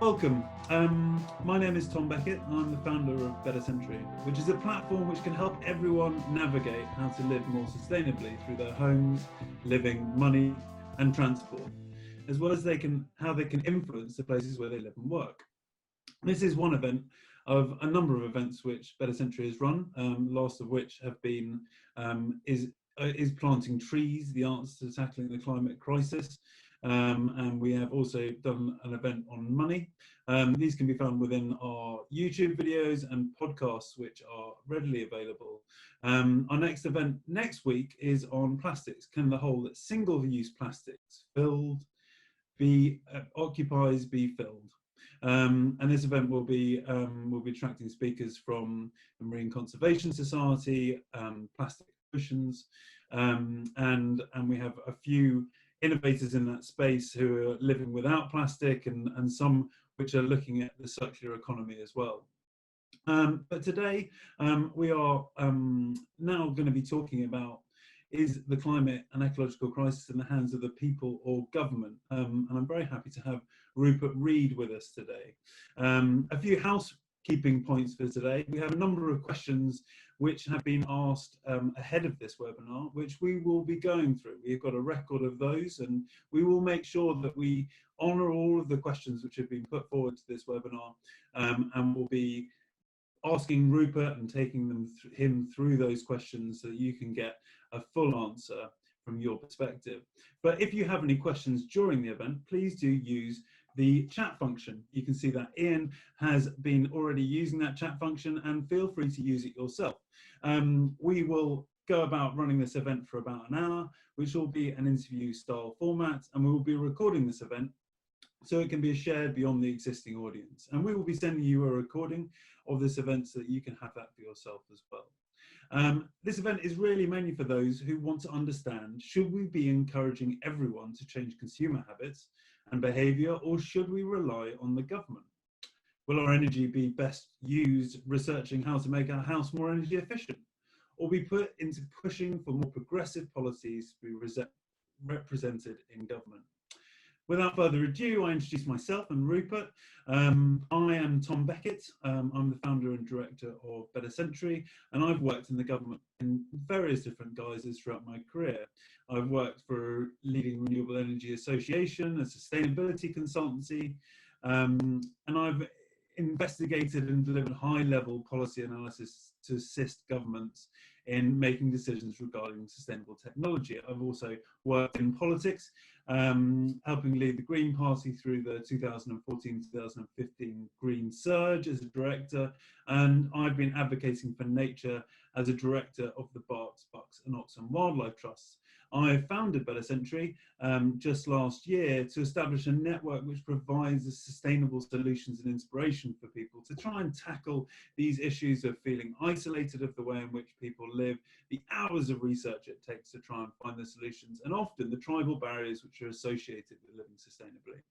Welcome. My name is Tom Beckett. I'm the founder of Better Century, which is a platform which can help everyone navigate how to live more sustainably through their homes, living, money, and transport, as well as how they can influence the places where they live and work. This is one event of a number of events which Better Century has run, last of which have been is planting trees, the answer to tackling the climate crisis. And we have also done an event on money. These can be found within our YouTube videos and podcasts, which are readily available. Our next event next week is on plastics. Can the hole that single-use plastics be filled? And this event will be attracting speakers from the Marine Conservation Society, Plastic Oceans, and we have a few innovators in that space who are living without plastic, and some which are looking at the circular economy as well. But today we are now going to be talking about, is the climate and ecological crisis in the hands of the people or government? And I'm very happy to have Rupert Reed with us today. A few housekeeping points for today. We have a number of questions which have been asked ahead of this webinar, which we will be going through. We've got a record of those, and we will make sure that we honour all of the questions which have been put forward to this webinar, and we'll be asking Rupert and taking him through those questions so that you can get a full answer from your perspective. But if you have any questions during the event, please do use the chat function. You can see that Ian has been already using that chat function, and feel free to use it yourself. We will go about running this event for about an hour, which will be an interview style format, and we will be recording this event so it can be shared beyond the existing audience. And we will be sending you a recording of this event so that you can have that for yourself as well. This event is really mainly for those who want to understand, should we be encouraging everyone to change consumer habits and behaviour, or should we rely on the government? Will our energy be best used researching how to make our house more energy efficient, or be put into pushing for more progressive policies to be represented in government? Without further ado, I introduce myself and Rupert. I am Tom Beckett. I'm the founder and director of Better Century, and I've worked in the government in various different guises throughout my career. I've worked for a leading renewable energy association, a sustainability consultancy, and I've investigated and delivered high-level policy analysis to assist governments in making decisions regarding sustainable technology. I've also worked in politics, helping lead the Green Party through the 2014-2015 Green Surge as a director, and I've been advocating for nature as a director of the Berks, Bucks and Oxon Wildlife Trusts. I founded Better Century just last year to establish a network which provides sustainable solutions and inspiration for people to try and tackle these issues of feeling isolated of the way in which people live, the hours of research it takes to try and find the solutions, and often the tribal barriers which are associated with living sustainably.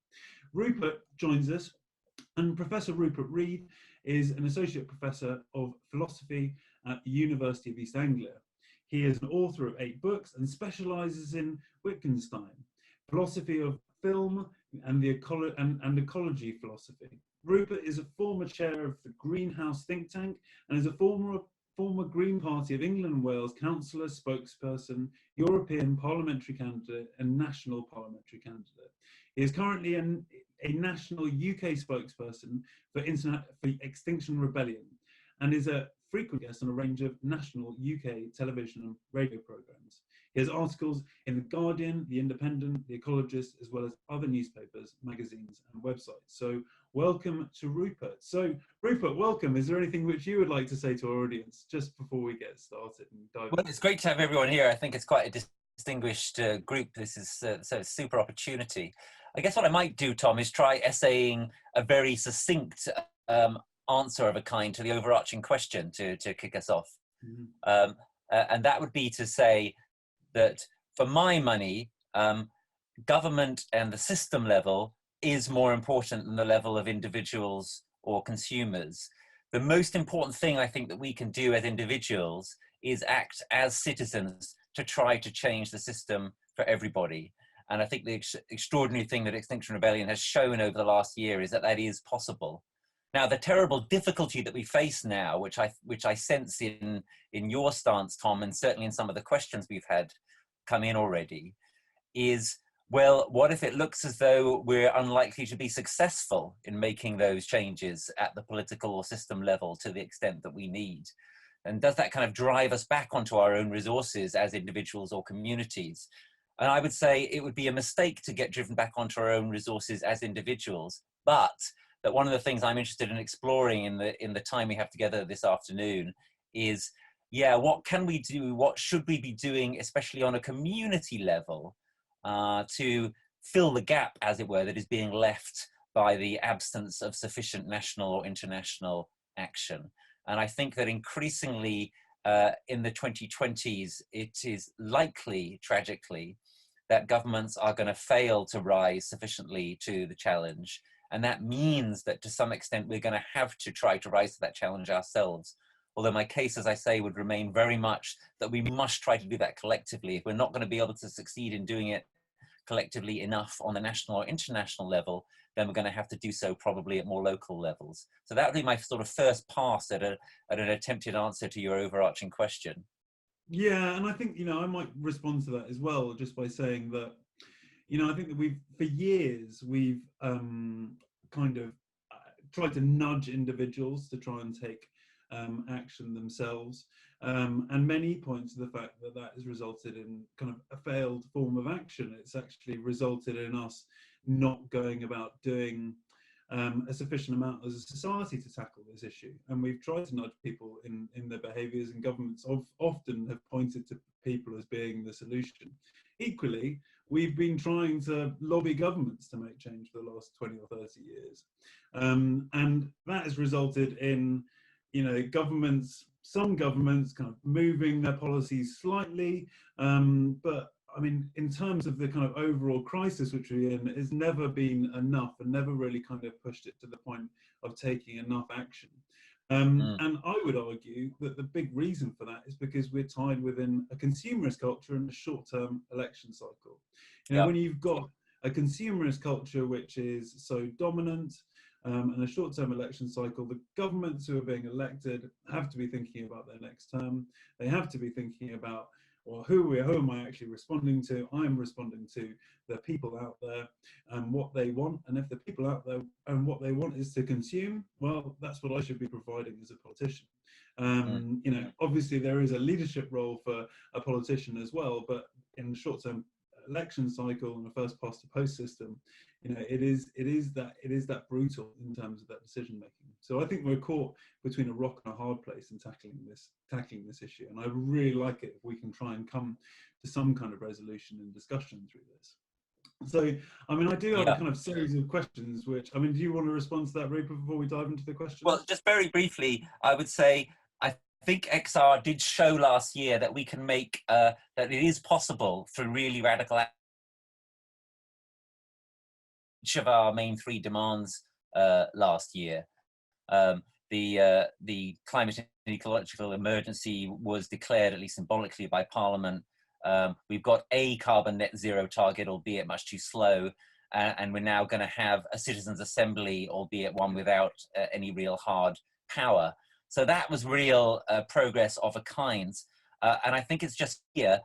Rupert joins us, and Professor Rupert Reed is an associate professor of philosophy at the University of East Anglia. He is an author of 8 books and specialises in Wittgenstein, philosophy of film, and ecology philosophy. Rupert is a former chair of the Greenhouse think tank and is a former Green Party of England and Wales councillor, spokesperson, European parliamentary candidate and national parliamentary candidate. He is currently a national UK spokesperson for Extinction Rebellion, and is a frequent guest on a range of national UK television and radio programmes. He has articles in The Guardian, The Independent, The Ecologist, as well as other newspapers, magazines and websites. So welcome to Rupert. So Rupert, welcome. Is there anything which you would like to say to our audience just before we get started and dive in? Well, it's great to have everyone here. I think it's quite a distinguished group. This is so a super opportunity. I guess what I might do, Tom, is try essaying a very succinct answer of a kind to the overarching question to kick us off. Mm-hmm. And that would be to say that for my money, government and the system level is more important than the level of individuals or consumers. The most important thing I think that we can do as individuals is act as citizens to try to change the system for everybody. And I think the extraordinary thing that Extinction Rebellion has shown over the last year is that that is possible. Now, the terrible difficulty that we face now, which I sense in your stance, Tom, and certainly in some of the questions we've had come in already, is, well, what if it looks as though we're unlikely to be successful in making those changes at the political or system level to the extent that we need? And does that kind of drive us back onto our own resources as individuals or communities? And I would say it would be a mistake to get driven back onto our own resources as individuals, but that one of the things I'm interested in exploring in the time we have together this afternoon is, yeah, what can we do? What should we be doing, especially on a community level, to fill the gap, as it were, that is being left by the absence of sufficient national or international action? And I think that increasingly in the 2020s, it is likely, tragically, that governments are going to fail to rise sufficiently to the challenge. And that means that to some extent, we're going to have to try to rise to that challenge ourselves. Although my case, as I say, would remain very much that we must try to do that collectively. If we're not going to be able to succeed in doing it collectively enough on the national or international level, then we're going to have to do so probably at more local levels. So that would be my sort of first pass at an attempted answer to your overarching question. Yeah, and I think, I might respond to that as well, just by saying that, I think that for years, we've kind of tried to nudge individuals to try and take action themselves. And many point to the fact that that has resulted in kind of a failed form of action. It's actually resulted in us not going about doing a sufficient amount as a society to tackle this issue. And we've tried to nudge people in their behaviours, and governments often have pointed to people as being the solution. Equally, we've been trying to lobby governments to make change for the last 20 or 30 years. And that has resulted in, some governments kind of moving their policies slightly, but I mean, in terms of the kind of overall crisis which we're in, it's never been enough and never really kind of pushed it to the point of taking enough action. And I would argue that the big reason for that is because we're tied within a consumerist culture and a short-term election cycle. When you've got a consumerist culture which is so dominant, and a short-term election cycle, the governments who are being elected have to be thinking about their next term. They have to be thinking about, well, who am I actually responding to? I'm responding to the people out there and what they want. And if the people out there and what they want is to consume, well, that's what I should be providing as a politician. Obviously there is a leadership role for a politician as well, but in the short-term election cycle and the first past the post system, it is that brutal in terms of that decision making. So I think we're caught between a rock and a hard place in tackling this issue, and I really like it if we can try and come to some kind of resolution and discussion through this. So I mean, I do have a kind of series of questions which, I mean, do you want to respond to that, Rupert, before we dive into the questions? Well, just very briefly, I would say I think XR did show last year that we can make that it is possible through really radical action. Each of our main three demands last year. The climate and ecological emergency was declared, at least symbolically, by Parliament. We've got a carbon net zero target, albeit much too slow, and we're now going to have a citizens' assembly, albeit one without any real hard power. So that was real progress of a kind, and I think it's just here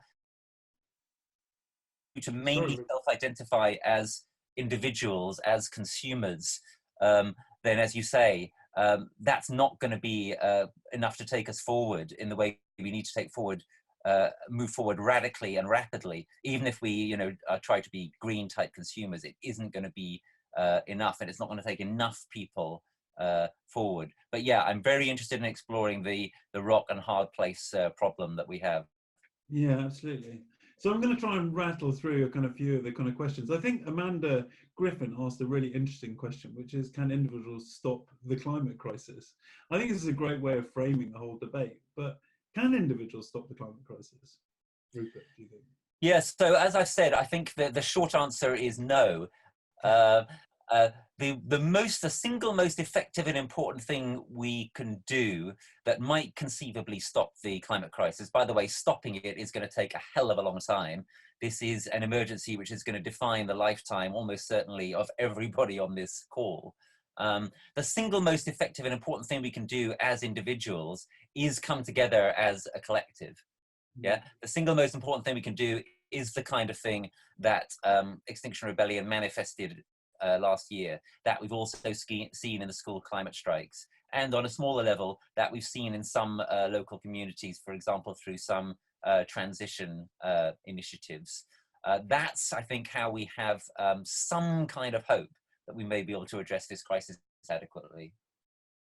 to mainly self-identify as individuals, as consumers. Then, as you say, that's not going to be enough to take us forward in the way we need to take forward, move forward radically and rapidly. Even if we, try to be green type consumers, it isn't going to be enough, and it's not going to take enough people forward. But yeah, I'm very interested in exploring the rock and hard place problem that we have. Yeah, absolutely. So I'm going to try and rattle through a kind of few of the kind of questions. I think Amanda Griffin asked a really interesting question, which is, can individuals stop the climate crisis? I think this is a great way of framing the whole debate, but can individuals stop the climate crisis? Rupert, do you think? Yes, so as I said, I think the short answer is no. The single most effective and important thing we can do that might conceivably stop the climate crisis. By the way, stopping it is going to take a hell of a long time. This is an emergency which is going to define the lifetime, almost certainly, of everybody on this call. The single most effective and important thing we can do as individuals is come together as a collective. Yeah, the single most important thing we can do is the kind of thing that Extinction Rebellion manifested last year, that we've also seen in the school climate strikes, and on a smaller level that we've seen in some local communities, for example, through some transition initiatives. That's, I think, how we have some kind of hope that we may be able to address this crisis adequately.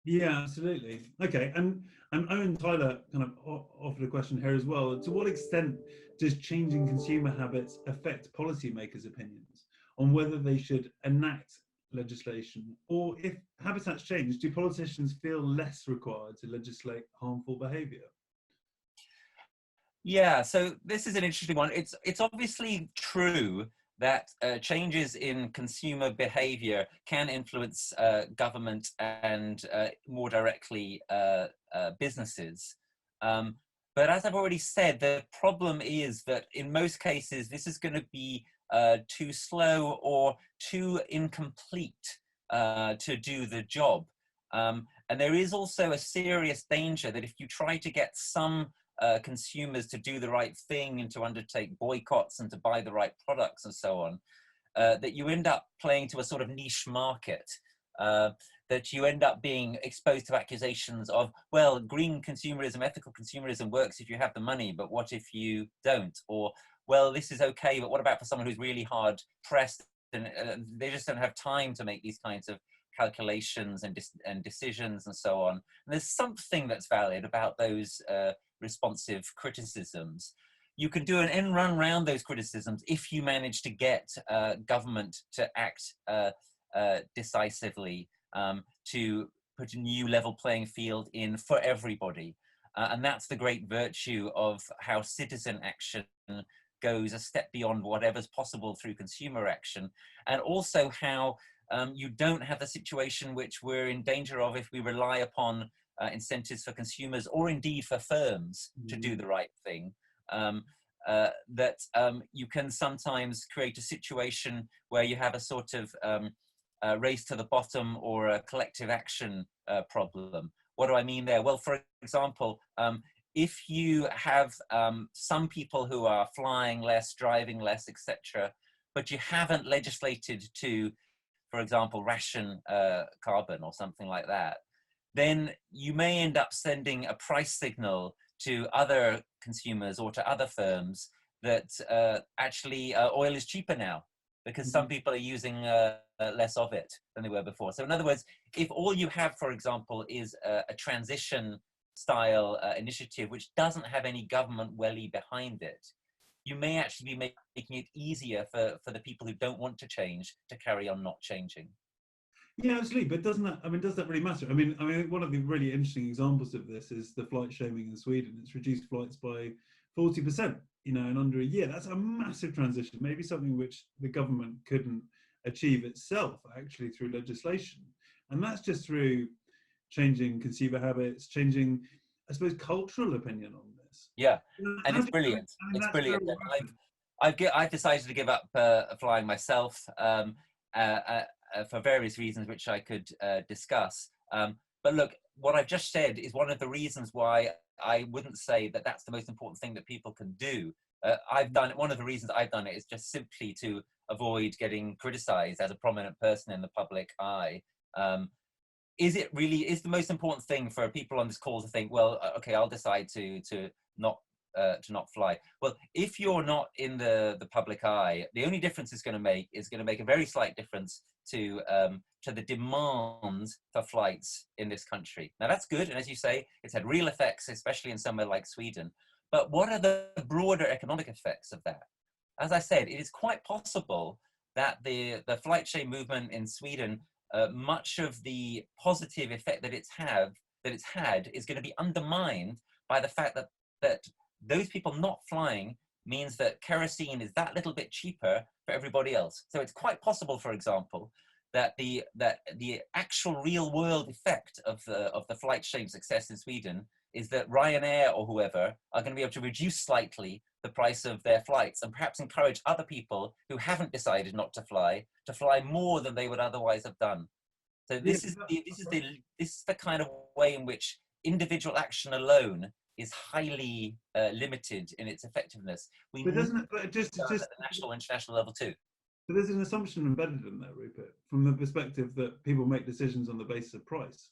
Yeah, absolutely. Okay, and Owen Tyler kind of offered a question here as well. To what extent does changing consumer habits affect policymakers' opinions on whether they should enact legislation, or if habitats change, do politicians feel less required to legislate harmful behaviour? Yeah, so this is an interesting one. It's obviously true that changes in consumer behavior can influence government and more directly businesses. But as I've already said, the problem is that in most cases, this is going to be too slow or too incomplete to do the job. And there is also a serious danger that if you try to get some consumers to do the right thing and to undertake boycotts and to buy the right products and so on, that you end up playing to a sort of niche market, that you end up being exposed to accusations of, well, green consumerism, ethical consumerism works if you have the money, but what if you don't? Or, well, this is okay, but what about for someone who's really hard pressed and they just don't have time to make these kinds of calculations and decisions and so on. And there's something that's valid about those responsive criticisms. You can do an end run around those criticisms if you manage to get government to act decisively to put a new level playing field in for everybody. And that's the great virtue of how citizen action goes a step beyond whatever's possible through consumer action, and also how you don't have the situation which we're in danger of if we rely upon incentives for consumers or indeed for firms to do the right thing. That you can sometimes create a situation where you have a sort of race to the bottom or a collective action problem. What do I mean there? Well, for example, if you have some people who are flying less, driving less, etc., but you haven't legislated to, for example, ration carbon or something like that, then you may end up sending a price signal to other consumers or to other firms that actually oil is cheaper now because some people are using less of it than they were before. So in other words, if all you have, for example, is a transition style initiative which doesn't have any government welly behind it, you may actually be making it easier for the people who don't want to change to carry on not changing. Yeah, absolutely. But does that really matter? I mean, one of the really interesting examples of this is the flight shaming in Sweden. It's reduced flights by 40%, in under a year. That's a massive transition, maybe something which the government couldn't achieve itself, actually, through legislation. And that's just through changing consumer habits, changing, I suppose, cultural opinion on this. Yeah, and it's brilliant. It's brilliant. I've decided to give up flying myself for various reasons, which I could discuss. But look, what I've just said is one of the reasons why I wouldn't say that that's the most important thing that people can do. I've done it. One of the reasons I've done it is just simply to avoid getting criticized as a prominent person in the public eye. Is the most important thing for people on this call to think, well, okay, I'll decide to not fly? Well, if you're not in the public eye, the only difference it's going to make a very slight difference to the demand for flights in this country. Now that's good, and as you say, it's had real effects, especially in somewhere like Sweden. But what are the broader economic effects of that? As I said, it is quite possible that the flight shame movement in Sweden, much of the positive effect that it's had is going to be undermined by the fact that those people not flying means that kerosene is that little bit cheaper for everybody else. So it's quite possible, for example, the actual real world effect of the flight shame success in Sweden is that Ryanair or whoever are going to be able to reduce slightly the price of their flights and perhaps encourage other people who haven't decided not to fly more than they would otherwise have done. So Yeah, this is the kind of way in which individual action alone is highly limited in its effectiveness. We but need doesn't it, but just, at the national and international level too. but there's an assumption embedded in there, Rupert, from the perspective that people make decisions on the basis of price.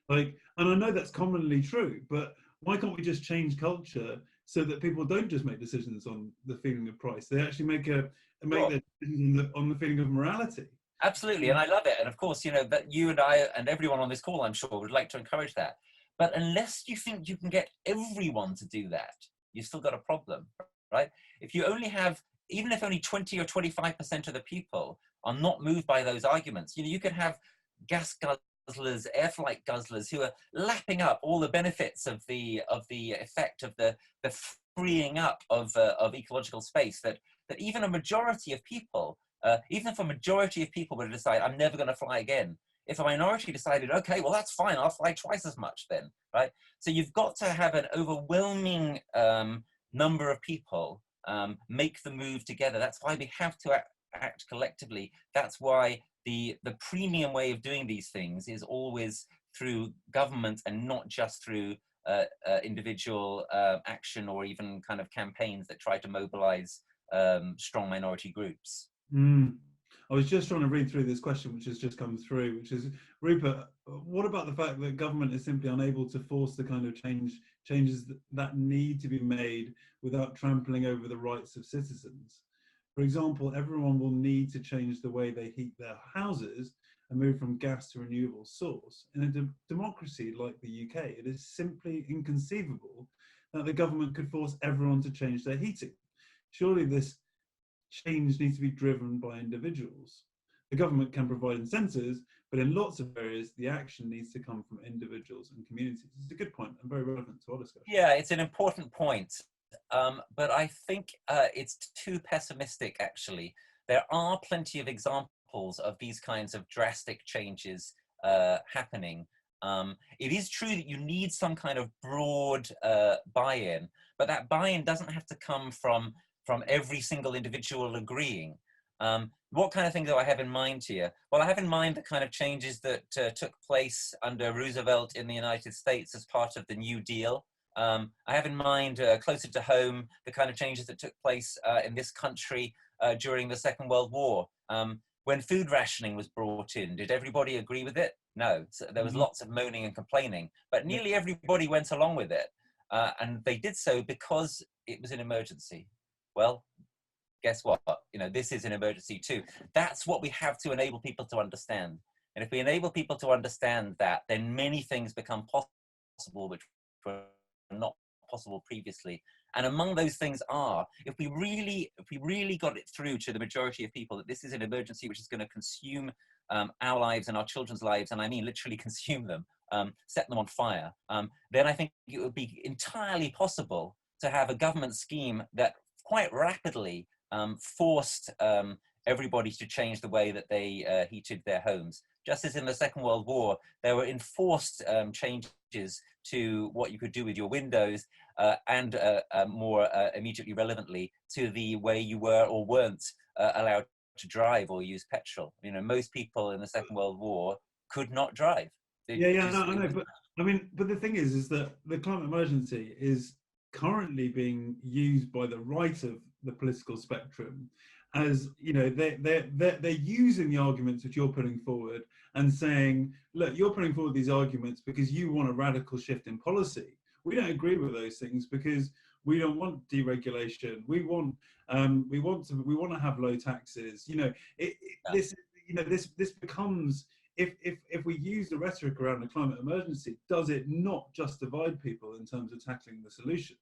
Like, and I know that's commonly true, but why can't we just change culture so that people don't just make decisions on the feeling of price? They actually make Sure. their decisions on the feeling of morality. Absolutely, and I love it. And of course, you know, that you and I and everyone on this call, I'm sure, would like to encourage that. But unless you think you can get everyone to do that, you've still got a problem, right? If you only have, even if only 20 or 25% of the people are not moved by those arguments, you know, you could have gas guzzlers, air flight guzzlers who are lapping up all the benefits of the effect of the freeing up of ecological space that even a majority of people, even if a majority of people were to decide, I'm never going to fly again, if a minority decided, okay, well, that's fine, I'll fly twice as much then, right? So you've got to have an overwhelming number of people make the move together. That's why we have to act collectively. That's why the premium way of doing these things is always through government and not just through individual action or even kind of campaigns that try to mobilize strong minority groups. I was just trying to read through this question, which has just come through, which is, Rupert, what about the fact that government is simply unable to force the kind of changes that need to be made without trampling over the rights of citizens? For example, everyone will need to change the way they heat their houses and move from gas to renewable source. In a democracy like the UK, it is simply inconceivable that the government could force everyone to change their heating. Surely this change needs to be driven by individuals. The government can provide incentives, but in lots of areas, the action needs to come from individuals and communities. It's a good point and very relevant to our discussion. Yeah, it's an important point, but I think it's too pessimistic, actually. There are plenty of examples of these kinds of drastic changes happening. It is true that you need some kind of broad buy-in, but that buy-in doesn't have to come from every single individual agreeing. What kind of thing do I have in mind here? Well, I have in mind the kind of changes that took place under Roosevelt in the United States as part of the New Deal. I have in mind, closer to home, the kind of changes that took place in this country during the Second World War. When food rationing was brought in, did everybody agree with it? No. So there was lots of moaning and complaining, but nearly everybody went along with it. And they did so because it was an emergency. Well, guess what? You know, this is an emergency too. That's what we have to enable people to understand. And if we enable people to understand that, then many things become possible which were not possible previously. And among those things are, if we really got it through to the majority of people that this is an emergency which is going to consume our lives and our children's lives, and I mean literally consume them, set them on fire, then I think it would be entirely possible to have a government scheme that quite rapidly forced everybody to change the way that they heated their homes. Just as in the Second World War, there were enforced changes to what you could do with your windows and more immediately relevantly to the way you were or weren't allowed to drive or use petrol. You know, most people in the Second World War could not drive. I know, but I mean, but the thing is that the climate emergency is currently being used by the right of the political spectrum as, you know, they're using the arguments that you're putting forward and saying, look, you're putting forward these arguments because you want a radical shift in policy. We don't agree with those things because we don't want deregulation. We want to have low taxes. You know, this becomes, if we use the rhetoric around the climate emergency, does it not just divide people in terms of tackling the solution?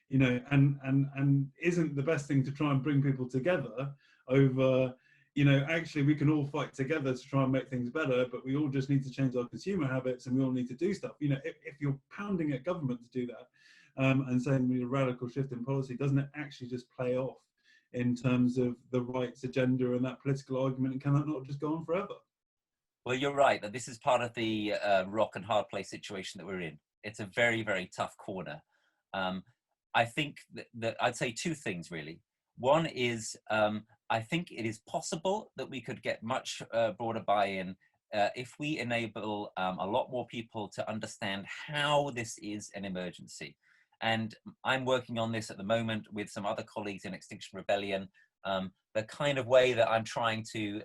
You know, and isn't the best thing to try and bring people together over, you know, actually we can all fight together to try and make things better, but we all just need to change our consumer habits and we all need to do stuff. You know, if you're pounding at government to do that and saying we need a radical shift in policy, doesn't it actually just play off in terms of the rights agenda and that political argument, and can that not just go on forever? Well, you're right that this is part of the rock and hard place situation that we're in. It's a very, very tough corner. Um, I think that I'd say two things really. One is I think it is possible that we could get much broader buy-in if we enable a lot more people to understand how this is an emergency. And I'm working on this at the moment with some other colleagues in Extinction Rebellion. The kind of way that I'm trying to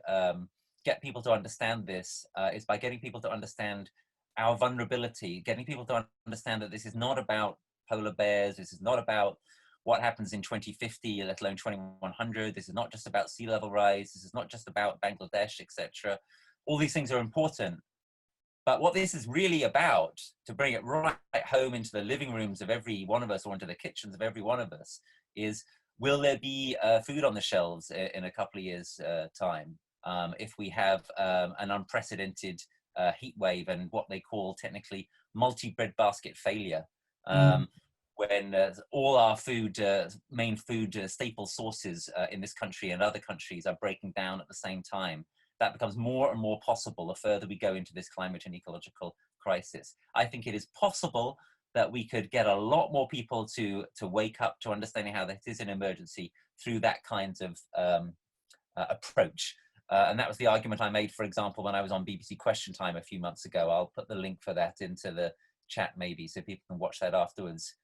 get people to understand this is by getting people to understand our vulnerability, getting people to understand that this is not about polar bears, this is not about what happens in 2050, let alone 2100, this is not just about sea level rise, this is not just about Bangladesh, etc. All these things are important, but what this is really about, to bring it right home into the living rooms of every one of us, or into the kitchens of every one of us, is will there be food on the shelves in a couple of years' time? If we have an unprecedented heat wave and what they call technically multi-breadbasket failure, when all our food, main food staple sources in this country and other countries are breaking down at the same time, that becomes more and more possible the further we go into this climate and ecological crisis. I think it is possible that we could get a lot more people to wake up to understanding how this is an emergency through that kind of approach. And that was the argument I made, for example, when I was on BBC Question Time a few months ago. I'll put the link for that into the chat maybe, so people can watch that afterwards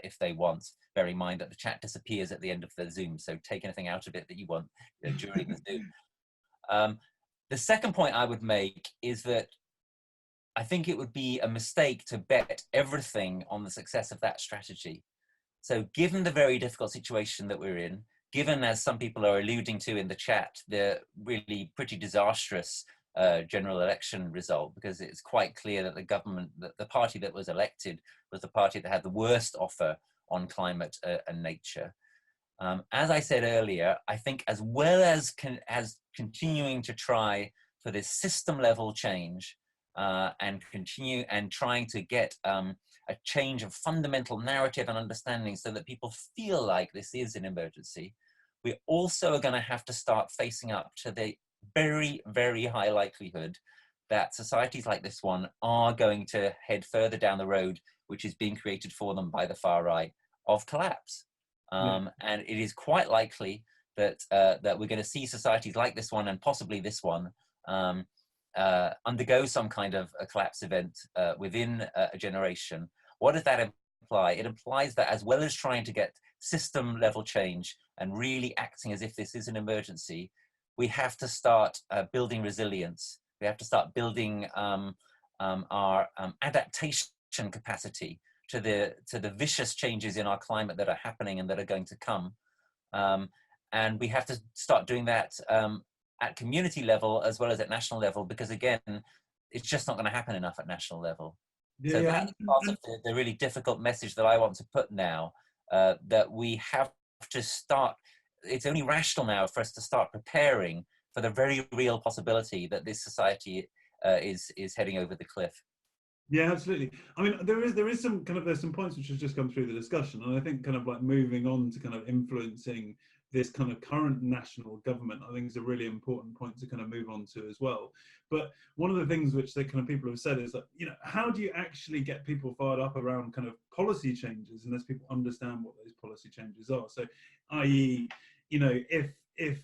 if they want. Bear in mind that the chat disappears at the end of the Zoom, so take anything out of it that you want during the Zoom. The second point I would make is that I think it would be a mistake to bet everything on the success of that strategy. So given the very difficult situation that we're in, given, as some people are alluding to in the chat, the really pretty disastrous general election result, because it's quite clear that the government, that the party that was elected was the party that had the worst offer on climate and nature. As I said earlier, I think as well as continuing to try for this system level change and trying to get a change of fundamental narrative and understanding so that people feel like this is an emergency, we also are going to have to start facing up to the very, very high likelihood that societies like this one are going to head further down the road, which is being created for them by the far right, of collapse. And it is quite likely that that we're going to see societies like this one, and possibly this one, undergo some kind of a collapse event within a generation. What does that imply? It implies that as well as trying to get system level change and really acting as if this is an emergency, we have to start building resilience. We have to start building our adaptation capacity to the vicious changes in our climate that are happening and that are going to come. And we have to start doing that at community level as well as at national level, because again, it's just not going to happen enough at national level. So that's part of the really difficult message that I want to put now, that we have to start, it's only rational now for us to start preparing for the very real possibility that this society is heading over the cliff. Yeah, absolutely. I mean, there is some kind of, there's some points which have just come through the discussion, and I think kind of like moving on to kind of influencing this kind of current national government, I think is a really important point to kind of move on to as well. But one of the things which the kind of people have said is that, you know, how do you actually get people fired up around kind of policy changes unless people understand what those policy changes are? So, i.e., you know, if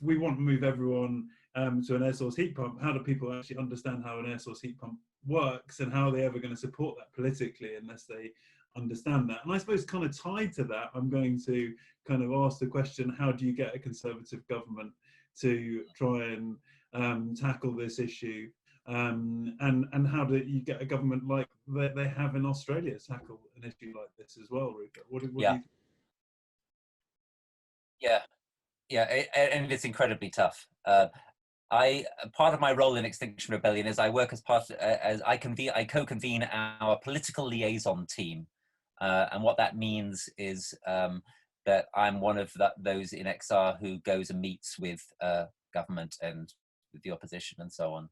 we want to move everyone to an air source heat pump, how do people actually understand how an air source heat pump works, and how are they ever going to support that politically unless they understand that? And I suppose kind of tied to that, I'm going to kind of ask the question, how do you get a Conservative government to try and tackle this issue? And how do you get a government like they have in Australia tackle an issue like this as well, Rupert? What do you think? Yeah, and it's incredibly tough. Part of my role in Extinction Rebellion is I work as I co-convene our political liaison team, and what that means is that I'm one of those in XR who goes and meets with government and with the opposition and so on.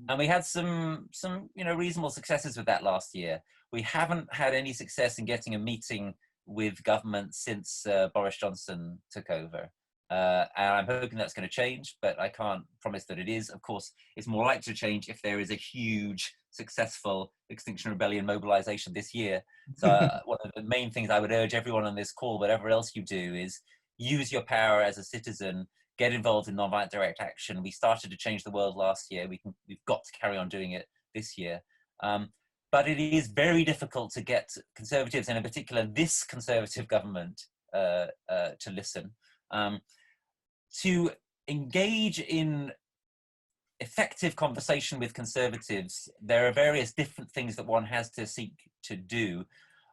And we had some reasonable successes with that last year. We haven't had any success in getting a meeting with government since Boris Johnson took over. And I'm hoping that's going to change, but I can't promise that it is. Of course, it's more likely to change if there is a huge, successful Extinction Rebellion mobilization this year. So one of the main things I would urge everyone on this call, whatever else you do, is use your power as a citizen, get involved in nonviolent direct action. We started to change the world last year. We've got to carry on doing it this year. But it is very difficult to get conservatives, and in particular this conservative government, to listen. To engage in effective conversation with conservatives, there are various different things that one has to seek to do.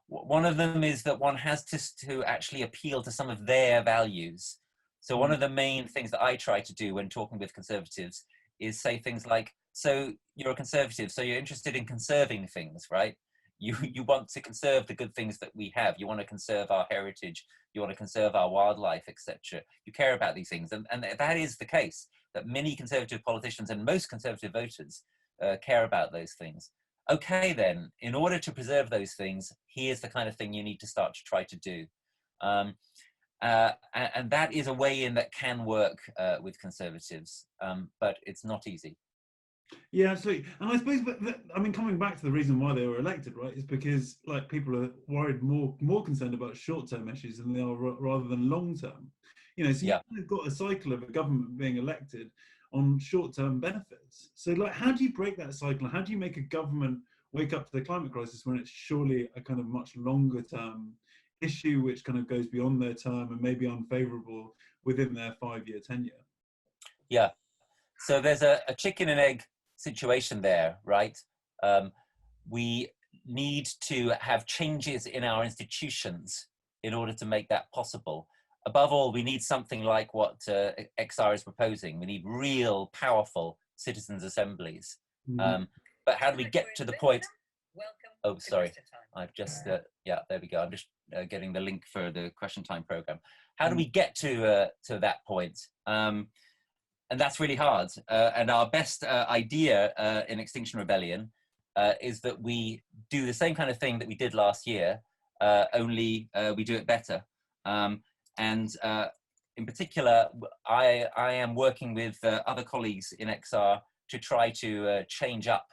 One of them is that one has to actually appeal to some of their values. So one of the main things that I try to do when talking with conservatives is say things like, so you're a conservative, so you're interested in conserving things, right? You want to conserve the good things that we have. You want to conserve our heritage. You want to conserve our wildlife, etc. You care about these things. And that is the case, that many conservative politicians and most conservative voters care about those things. Okay, then, in order to preserve those things, here's the kind of thing you need to start to try to do. And that is a way in that can work with conservatives, but it's not easy. Yeah, absolutely. And I suppose, I mean, coming back to the reason why they were elected, right, is because like people are worried more concerned about short-term issues than they are rather than long-term. You know, so you've got a cycle of a government being elected on short-term benefits. So like, how do you break that cycle? How do you make a government wake up to the climate crisis when it's surely a kind of much longer-term issue, which kind of goes beyond their term and maybe unfavourable within their 5-year tenure? Yeah. So there's a chicken and egg situation there, right? We need to have changes in our institutions in order to make that possible. Above all, we need something like what XR is proposing. We need real, powerful citizens' assemblies. But how do we get to the point? Oh, sorry. I've just, yeah, there we go. I'm just getting the link for the question time program. How do we get to that point? And that's really hard. And our best idea in Extinction Rebellion is that we do the same kind of thing that we did last year, only we do it better. And in particular, I am working with other colleagues in XR to try to change up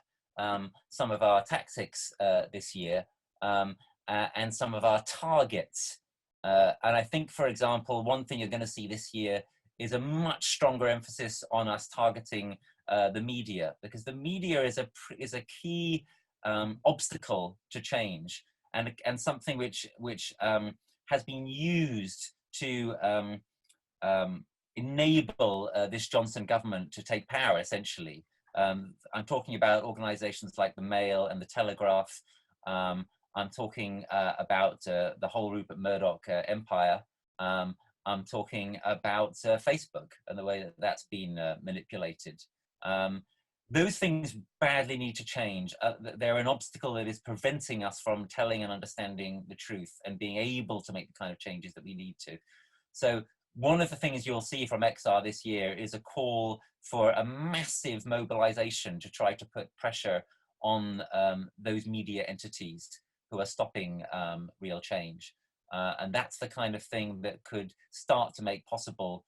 some of our tactics this year and some of our targets. And I think, for example, one thing you're going to see this year is a much stronger emphasis on us targeting the media, because the media is a key obstacle to change, and something which has been used to enable this Johnson government to take power, essentially. I'm talking about organizations like the Mail and the Telegraph. I'm talking about the whole Rupert Murdoch empire. I'm talking about Facebook and the way that that's been manipulated. Those things badly need to change. They're an obstacle that is preventing us from telling and understanding the truth and being able to make the kind of changes that we need to. So one of the things you'll see from XR this year is a call for a massive mobilization to try to put pressure on those media entities who are stopping real change. And that's the kind of thing that could start to make possible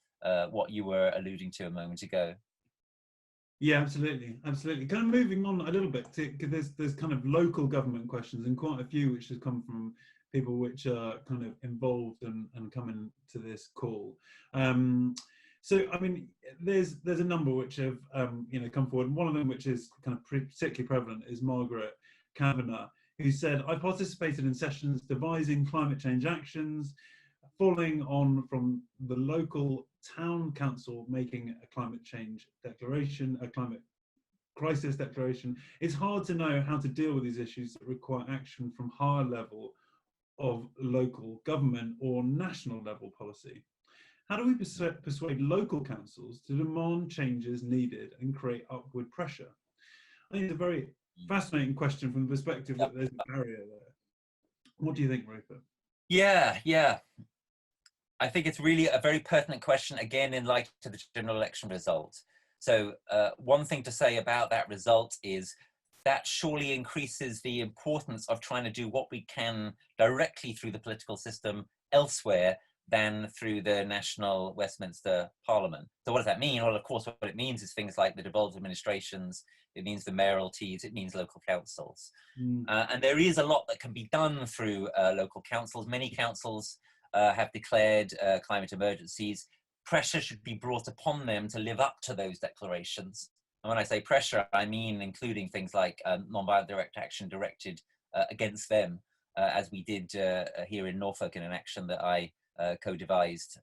what you were alluding to a moment ago. Yeah, absolutely, absolutely. Kind of moving on a little bit, because there's kind of local government questions, and quite a few which have come from people which are kind of involved and coming to this call. So, I mean, there's a number which have come forward, and one of them which is kind of particularly prevalent is Margaret Kavanagh, who said, "I participated in sessions devising climate change actions, following on from the local town council making a climate change declaration, a climate crisis declaration. It's hard to know how to deal with these issues that require action from higher level of local government or national level policy. How do we persuade local councils to demand changes needed and create upward pressure?" I think it's a very fascinating question from the perspective that there's a barrier there. What do you think, Rupert? Yeah. I think it's really a very pertinent question, again, in light of the general election result. So one thing to say about that result is that surely increases the importance of trying to do what we can directly through the political system elsewhere than through the national Westminster Parliament. So what does that mean? Well, of course, what it means is things like the devolved administrations, it means the mayoralties, it means local councils. And there is a lot that can be done through local councils. Many councils have declared climate emergencies. Pressure should be brought upon them to live up to those declarations. And when I say pressure, I mean including things like non-violent direct action directed against them, as we did here in Norfolk in an action that I co-devised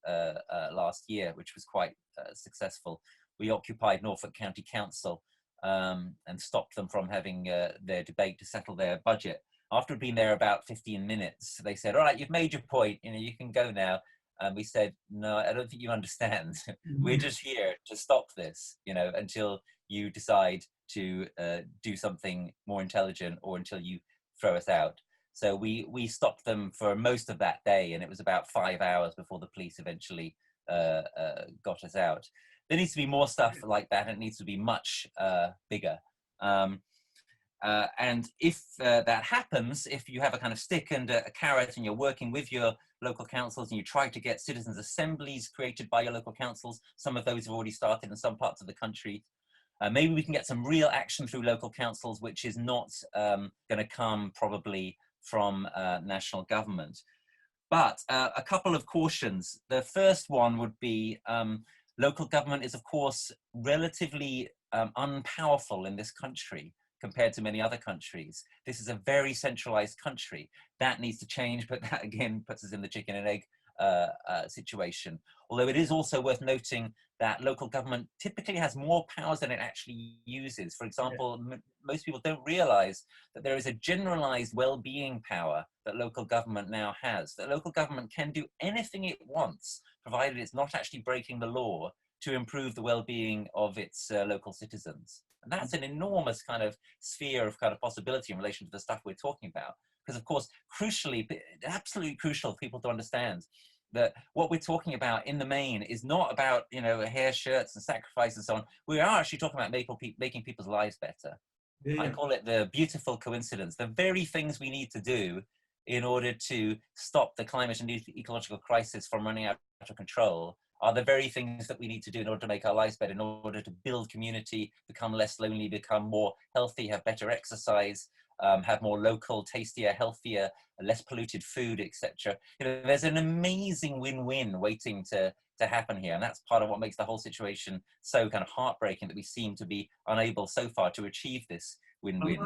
last year, which was quite successful. We occupied Norfolk County Council and stopped them from having their debate to settle their budget. After we'd been there about 15 minutes, they said, all right, you've made your point, you can go now. And we said, no, I don't think you understand. We're just here to stop this, until you decide to do something more intelligent or until you throw us out. So we stopped them for most of that day, and it was about 5 hours before the police eventually got us out. There needs to be more stuff like that, and it needs to be much bigger. And if that happens, if you have a kind of stick and a carrot and you're working with your local councils and you try to get citizens' assemblies created by your local councils, some of those have already started in some parts of the country, maybe we can get some real action through local councils, which is not going to come probably from national government. But a couple of cautions. The first one would be local government is, of course, relatively unpowerful in this country compared to many other countries. This is a very centralized country. That needs to change, but that again puts us in the chicken and egg situation. Although it is also worth noting that local government typically has more powers than it actually uses. For example, most people don't realize that there is a generalized well-being power that local government now has, that local government can do anything it wants, provided it's not actually breaking the law, to improve the well-being of its local citizens. And that's an enormous kind of sphere of kind of possibility in relation to the stuff we're talking about. Because of course, crucially, absolutely crucial for people to understand that what we're talking about in the main is not about, hair shirts and sacrifice and so on. We are actually talking about making people's lives better. I call it the beautiful coincidence. The very things we need to do in order to stop the climate and ecological crisis from running out of control are the very things that we need to do in order to make our lives better, in order to build community, become less lonely, become more healthy, have better exercise, have more local, tastier, healthier, less polluted food, etc. There's an amazing win-win waiting to happen here, and that's part of what makes the whole situation so kind of heartbreaking, that we seem to be unable so far to achieve this win-win.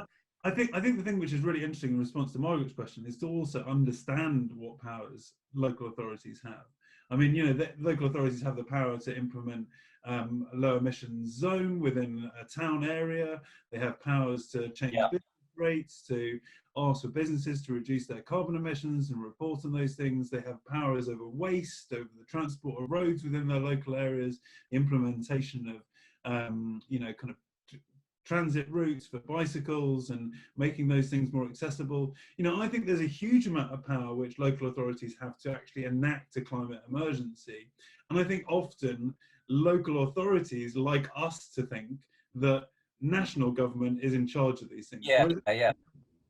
I think the thing which is really interesting in response to Margaret's question is to also understand what powers local authorities have. I mean, local authorities have the power to implement a low emissions zone within a town area. They have powers to change business rates, to ask for businesses to reduce their carbon emissions and report on those things. They have powers over waste, over the transport of roads within their local areas, implementation of, kind of transit routes for bicycles and making those things more accessible. I think there's a huge amount of power which local authorities have to actually enact a climate emergency. And I think often local authorities like us to think that national government is in charge of these things.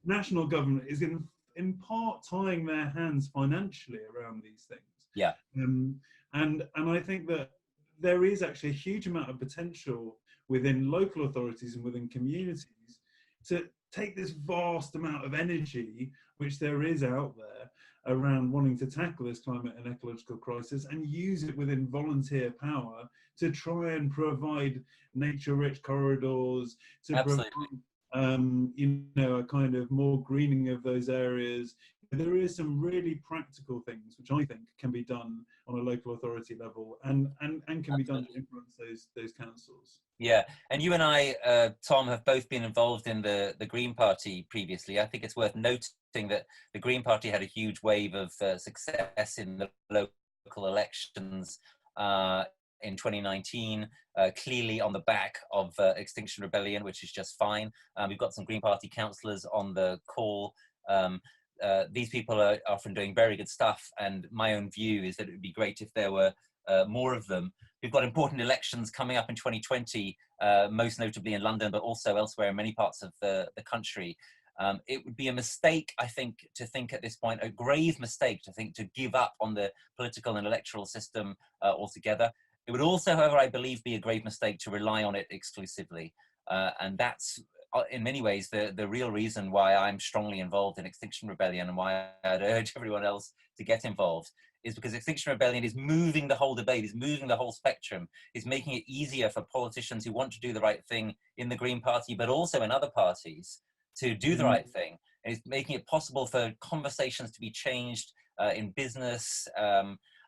National government is in part tying their hands financially around these things. And I think that there is actually a huge amount of potential within local authorities and within communities to take this vast amount of energy which there is out there around wanting to tackle this climate and ecological crisis, and use it within volunteer power to try and provide nature-rich corridors, to provide a kind of more greening of those areas. There is some really practical things which I think can be done on a local authority level and can be done to influence those councils. Yeah, and you and I, Tom, have both been involved in the Green Party previously. I think it's worth noting that the Green Party had a huge wave of success in the local elections in 2019, clearly on the back of Extinction Rebellion, which is just fine. We've got some Green Party councillors on the call. These people are often doing very good stuff, and my own view is that it would be great if there were more of them. We've got important elections coming up in 2020, most notably in London, but also elsewhere in many parts of the country. It would be a mistake, I think, to think at this point, a grave mistake to think to give up on the political and electoral system altogether. It would also, however, I believe, be a grave mistake to rely on it exclusively. And that's, in many ways, the real reason why I'm strongly involved in Extinction Rebellion, and why I'd urge everyone else to get involved, is because Extinction Rebellion is moving the whole debate, is moving the whole spectrum, is making it easier for politicians who want to do the right thing in the Green Party, but also in other parties, to do the right thing. And it's making it possible for conversations to be changed in business.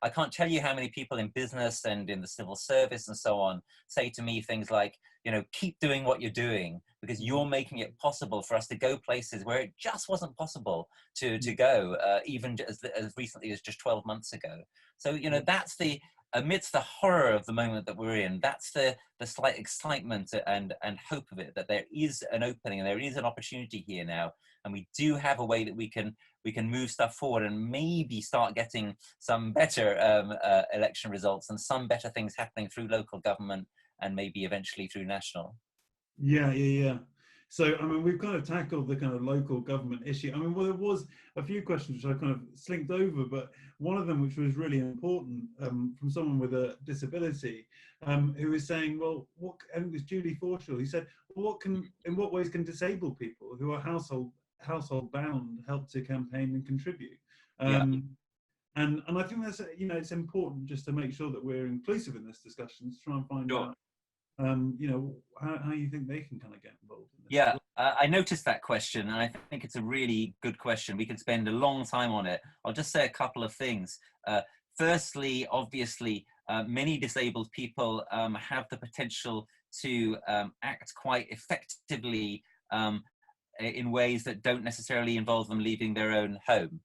I can't tell you how many people in business and in the civil service and so on say to me things like, you know, keep doing what you're doing, because you're making it possible for us to go places where it just wasn't possible to go, even as recently as just 12 months ago. So, you know, that's the, amidst the horror of the moment that we're in, that's the slight excitement and hope of it, that there is an opening and there is an opportunity here now. And we do have a way that we can move stuff forward and maybe start getting some better election results and some better things happening through local government and maybe eventually through national. Yeah. So, I mean, we've kind of tackled the kind of local government issue. I mean, well, there was a few questions which I kind of slinked over, but one of them, which was really important, from someone with a disability, who was saying, well, what, and it was Julie Forshall, he said, well, in what ways can disabled people who are household bound help to campaign and contribute? And I think that's, you know, it's important just to make sure that we're inclusive in this discussion, to try and find out, you know, how you think they can kind of get involved in this. Yeah, I noticed that question, and I think it's a really good question. We could spend a long time on it. I'll just say a couple of things. Firstly, obviously, many disabled people have the potential to act quite effectively in ways that don't necessarily involve them leaving their own home.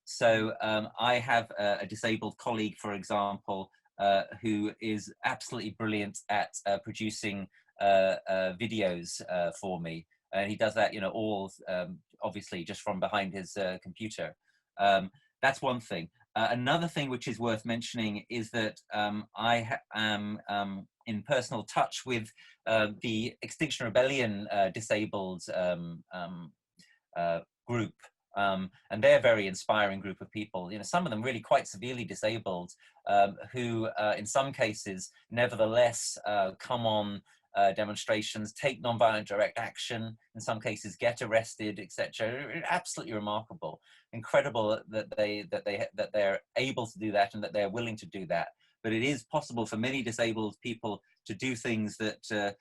So I have a disabled colleague, for example, who is absolutely brilliant at producing videos for me, and he does that, you know, all obviously just from behind his computer. That's one thing. Another thing which is worth mentioning is that I am in personal touch with the Extinction Rebellion disabled group. And they're a very inspiring group of people, you know, some of them really quite severely disabled, who in some cases nevertheless come on demonstrations, take non-violent direct action, in some cases get arrested, etc. Absolutely remarkable, incredible that they're able to do that and that they're willing to do that. But it is possible for many disabled people to do things that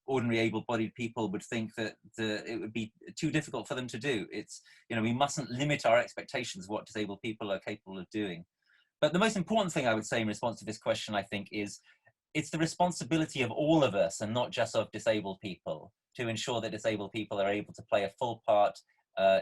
ordinary able-bodied people would think that it would be too difficult for them to do. It's, you know, we mustn't limit our expectations of what disabled people are capable of doing. But the most important thing I would say in response to this question, I think, is it's the responsibility of all of us, and not just of disabled people, to ensure that disabled people are able to play a full part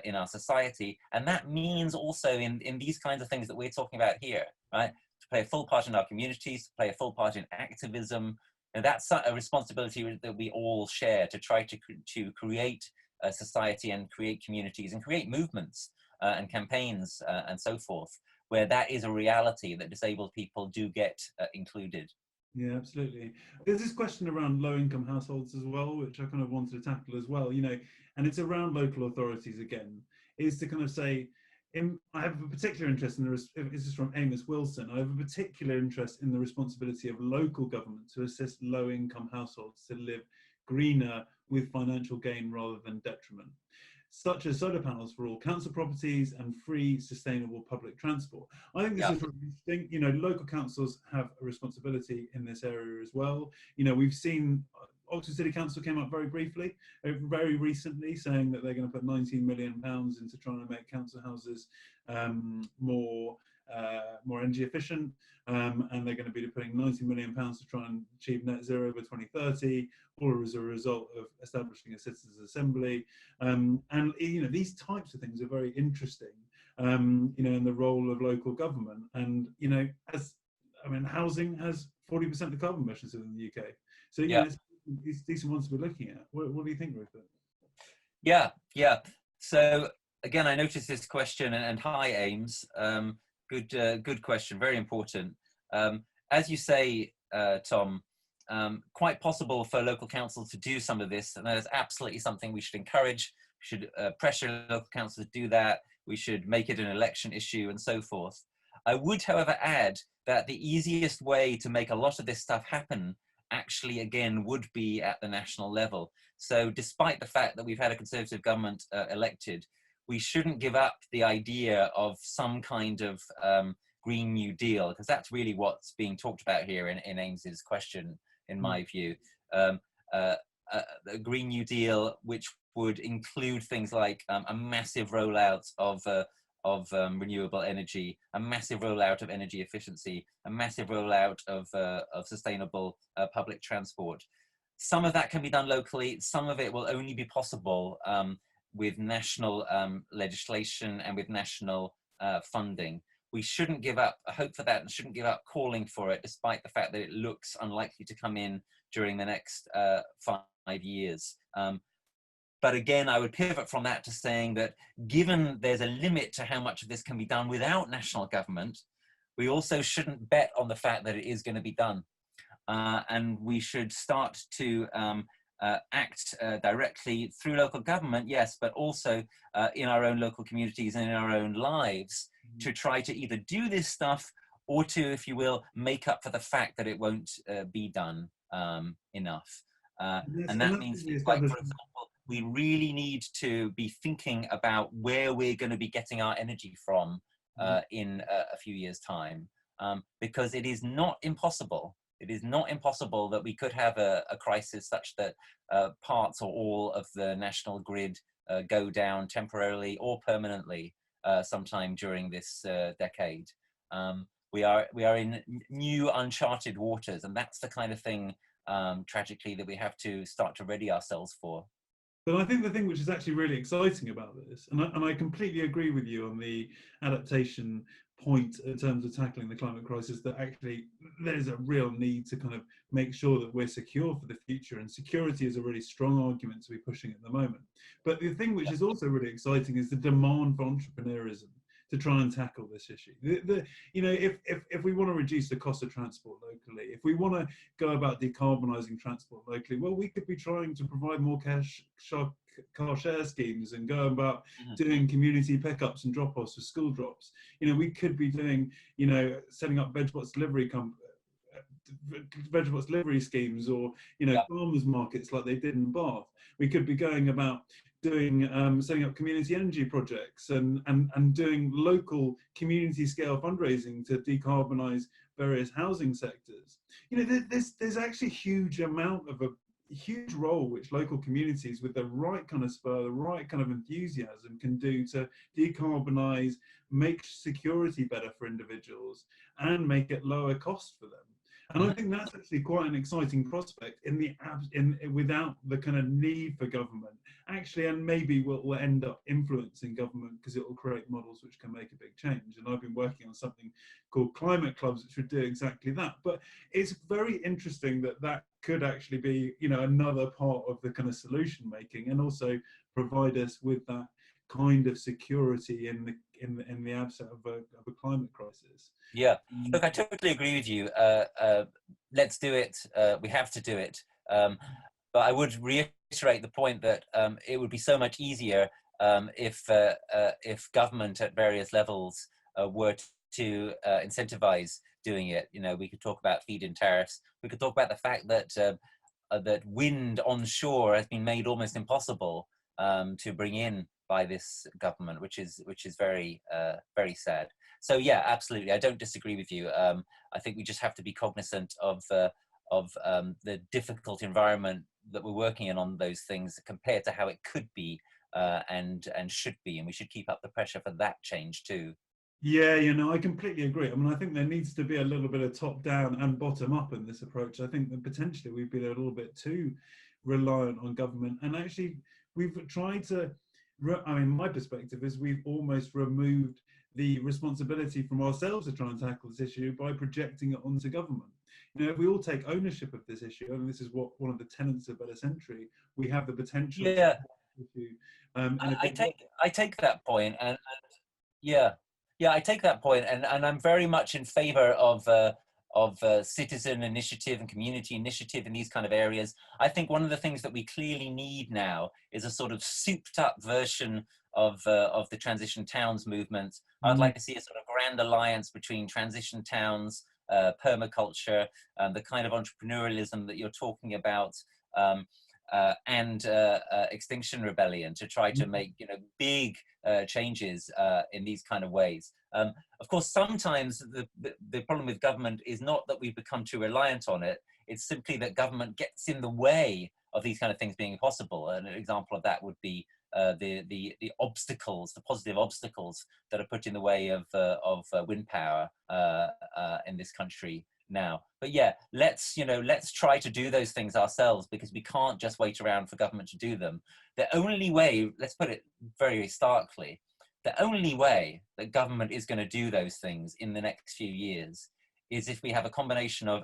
in our society. And that means also in these kinds of things that we're talking about here, right? To play a full part in our communities, to play a full part in activism. And that's a responsibility that we all share, to try to create a society and create communities and create movements and campaigns and so forth, where that is a reality, that disabled people do get included. Yeah, absolutely. There's this question around low-income households as well, which I kind of wanted to tackle as well, you know, and it's around local authorities again, is to kind of say, I have a particular interest in this is from Amos Wilson, I have a particular interest in the responsibility of local government to assist low-income households to live greener with financial gain rather than detriment, such as solar panels for all council properties and free, sustainable public transport. I think this is really interesting. You know, local councils have a responsibility in this area as well. You know, we've seen Oxford City Council came up very briefly, very recently, saying that they're going to put £19 million into trying to make council houses more energy efficient, and they're going to be putting £90 million to try and achieve net zero by 2030, all as a result of establishing a citizens' assembly. And you know, these types of things are very interesting. You know, in the role of local government, and you know, housing has 40% of carbon emissions in the UK. So yeah, it's decent ones to be looking at. What do you think, Rupert? Yeah. So again, I noticed this question, and hi, Ames. Good question, very important. As you say, Tom, quite possible for local council to do some of this, and that is absolutely something we should encourage, should pressure local councils to do that. We should make it an election issue and so forth. I would, however, add that the easiest way to make a lot of this stuff happen actually, again, would be at the national level. So despite the fact that we've had a Conservative government elected, we shouldn't give up the idea of some kind of Green New Deal, because that's really what's being talked about here in Ames's question, in my view. A Green New Deal which would include things like a massive rollout of renewable energy, a massive rollout of energy efficiency, a massive rollout of sustainable public transport. Some of that can be done locally. Some of it will only be possible with national legislation and with national funding. We shouldn't give up hope for that and shouldn't give up calling for it, despite the fact that it looks unlikely to come in during the next 5 years. But again, I would pivot from that to saying that given there's a limit to how much of this can be done without national government, we also shouldn't bet on the fact that it is going to be done. And we should start to act directly through local government, yes, but also in our own local communities and in our own lives to try to either do this stuff or to, if you will, make up for the fact that it won't be done enough. And that means, like, for example, we really need to be thinking about where we're going to be getting our energy from in a few years' time, because it is not impossible. It is not impossible that we could have a crisis such that parts or all of the national grid go down temporarily or permanently sometime during this decade. We are in new uncharted waters, and that's the kind of thing, tragically, that we have to start to ready ourselves for. But I think the thing which is actually really exciting about this, and I completely agree with you on the adaptation point in terms of tackling the climate crisis, that actually there's a real need to kind of make sure that we're secure for the future, and security is a really strong argument to be pushing at the moment. But the thing which is also really exciting is the demand for entrepreneurism to try and tackle this issue. You know, if we want to reduce the cost of transport locally, if we want to go about decarbonising transport locally, well, we could be trying to provide more car share schemes and go about doing community pickups and drop-offs for school drops. You know, we could be doing, you know, setting up vegetables delivery schemes, or, you know, farmers markets like they did in Bath. We could be going about doing setting up community energy projects and doing local community scale fundraising to decarbonize various housing sectors. You know, there's actually a huge amount of a huge role which local communities with the right kind of spur, the right kind of enthusiasm can do to decarbonize, make security better for individuals, and make it lower cost for them. And I think that's actually quite an exciting prospect without the kind of need for government, actually, and maybe will end up influencing government because it will create models which can make a big change. And I've been working on something called climate clubs, which would do exactly that. But it's very interesting that that could actually be, you know, another part of the kind of solution making, and also provide us with that kind of security in the absence of a climate crisis. Yeah, look, I totally agree with you. Let's do it. We have to do it. But I would reiterate the point that it would be so much easier if government at various levels were to incentivize doing it. You know, we could talk about feed-in tariffs. We could talk about the fact that that wind onshore has been made almost impossible to bring in by this government, which is very very sad. So yeah, absolutely, I don't disagree with you. I think we just have to be cognizant of the difficult environment that we're working in on those things compared to how it could be and should be, and we should keep up the pressure for that change too. Yeah, you know, I completely agree. I mean, I think there needs to be a little bit of top down and bottom up in this approach. I think that potentially we've been a little bit too reliant on government, and actually we've tried to, I mean, my perspective is we've almost removed the responsibility from ourselves to try and tackle this issue by projecting it onto government. You know, if we all take ownership of this issue, and this is what one of the tenets of Better Century, we have the potential. Yeah, to I take that point, and yeah, I take that point, and I'm very much in favour of citizen initiative and community initiative in these kind of areas. I think one of the things that we clearly need now is a sort of souped up version of the transition towns movement. I'd like to see a sort of grand alliance between transition towns, permaculture, the kind of entrepreneurialism that you're talking about, and Extinction Rebellion, to try to make big changes in these kind of ways. Of course, sometimes the problem with government is not that we've become too reliant on it, it's simply that government gets in the way of these kind of things being possible. And an example of that would be the obstacles, the positive obstacles that are put in the way of wind power in this country now. But yeah, let's try to do those things ourselves, because we can't just wait around for government to do them. The only way, let's put it very starkly, the only way that government is going to do those things in the next few years is if we have a combination of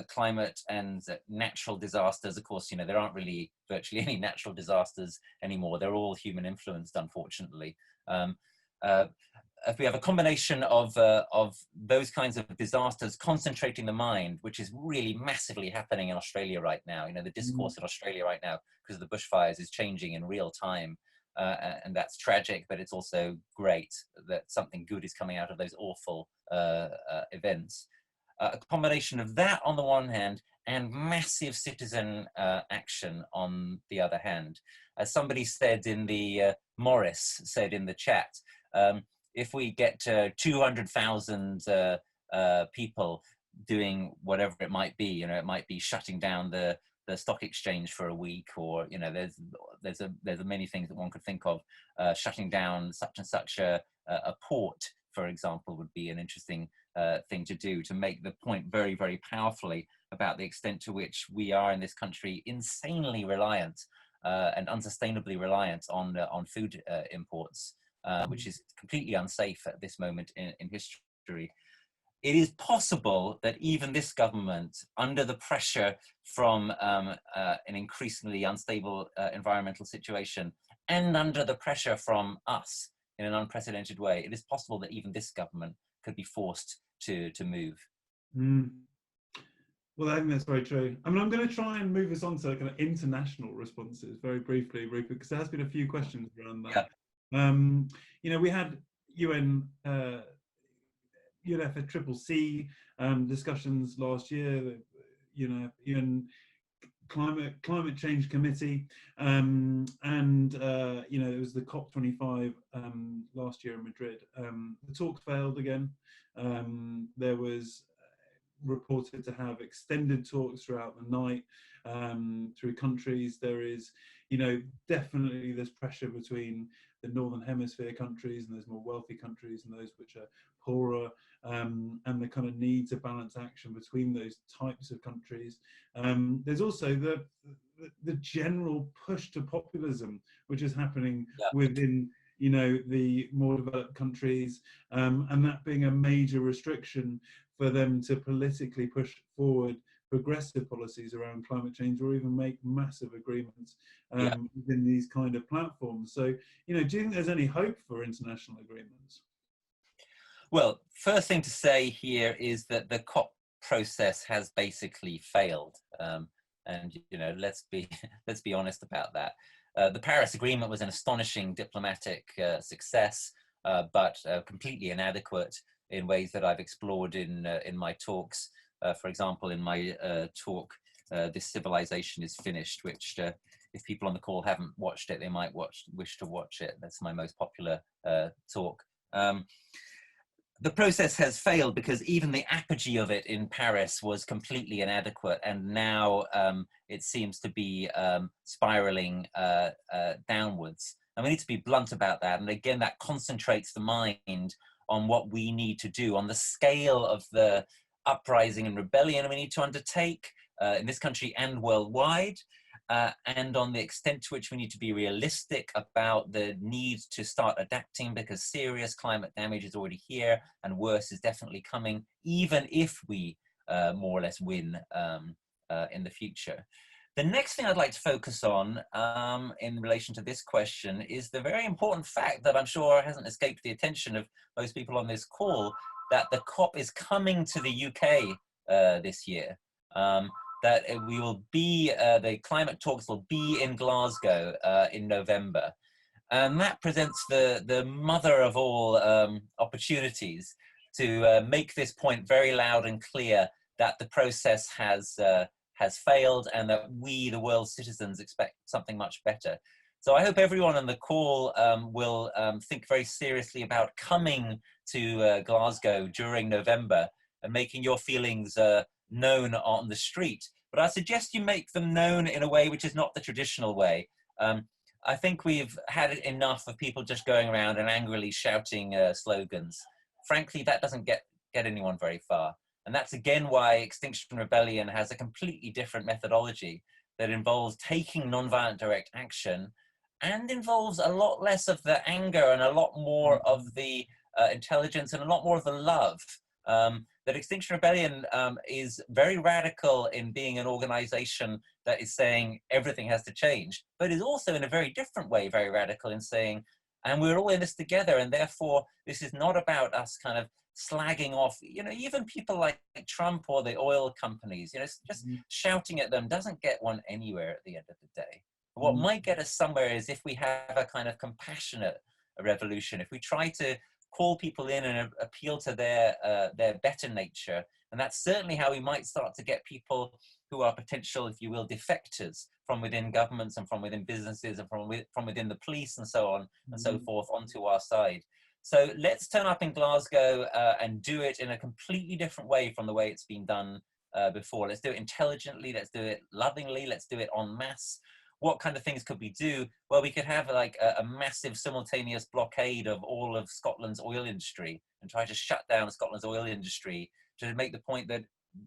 climate and natural disasters. Of course, there aren't really virtually any natural disasters anymore. They're all human influenced, unfortunately. If we have a combination of those kinds of disasters concentrating the mind, which is really massively happening in Australia right now. The discourse in Australia right now, because of the bushfires, is changing in real time. And that's tragic, but it's also great that something good is coming out of those awful events. A combination of that on the one hand, and massive citizen action on the other hand. As somebody said in the, Morris said in the chat, if we get 200,000 people doing whatever it might be, it might be shutting down the stock exchange for a week, or there's many things that one could think of. Shutting down such and such a port, for example, would be an interesting thing to do, to make the point very, very powerfully about the extent to which we are in this country insanely reliant and unsustainably reliant on food imports, which is completely unsafe at this moment in history. It is possible that even this government, under the pressure from an increasingly unstable environmental situation, and under the pressure from us in an unprecedented way, it is possible that even this government could be forced to move. Well, I think that's very true. I mean, I'm going to try and move us on to kind of international responses very briefly, Rupert, because there has been a few questions around that. Yeah. We had UN UNFCCC discussions last year, UN Climate Change Committee, and it was the COP25 last year in Madrid. The talk failed again. There was reported to have extended talks throughout the night through countries. There is, definitely there's pressure between the Northern Hemisphere countries, and there's more wealthy countries and those which are poorer, and the kind of need to balance action between those types of countries. There's also the general push to populism, which is happening within the more developed countries, and that being a major restriction for them to politically push forward progressive policies around climate change, or even make massive agreements within these kind of platforms. So, do you think there's any hope for international agreements? Well, first thing to say here is that the COP process has basically failed, and let's be honest about that. The Paris Agreement was an astonishing diplomatic success, but completely inadequate in ways that I've explored in my talks. For example, in my talk, This Civilization is Finished, which if people on the call haven't watched it, they might wish to watch it. That's my most popular talk. The process has failed because even the apogee of it in Paris was completely inadequate, and now it seems to be spiraling downwards. And we need to be blunt about that. And again, that concentrates the mind on what we need to do, on the scale of the uprising and rebellion we need to undertake in this country and worldwide, and on the extent to which we need to be realistic about the need to start adapting, because serious climate damage is already here and worse is definitely coming, even if we more or less win in the future. The next thing I'd like to focus on in relation to this question is the very important fact that I'm sure hasn't escaped the attention of most people on this call, that the COP is coming to the UK this year. That we will be, the climate talks will be in Glasgow in November. And that presents the mother of all opportunities to make this point very loud and clear that the process has failed and that we, the world's citizens, expect something much better. So I hope everyone on the call will think very seriously about coming to Glasgow during November and making your feelings known on the street. But I suggest you make them known in a way which is not the traditional way. I think we've had enough of people just going around and angrily shouting slogans. Frankly, that doesn't get anyone very far. And that's again why Extinction Rebellion has a completely different methodology that involves taking nonviolent direct action and involves a lot less of the anger and a lot more of the intelligence and a lot more of the love. That Extinction Rebellion is very radical in being an organization that is saying everything has to change, but is also in a very different way very radical in saying, and we're all in this together, and therefore this is not about us kind of slagging off, even people like Trump or the oil companies, just shouting at them doesn't get one anywhere at the end of the day. What might get us somewhere is if we have a kind of compassionate revolution, if we try to call people in and appeal to their better nature. And that's certainly how we might start to get people who are potential, if you will, defectors from within governments and from within businesses and from within the police and so on and so forth onto our side. So let's turn up in Glasgow and do it in a completely different way from the way it's been done before. Let's do it intelligently, let's do it lovingly, let's do it en masse. What kind of things could we do? Well, we could have like a massive simultaneous blockade of all of Scotland's oil industry and try to shut down Scotland's oil industry to make the point that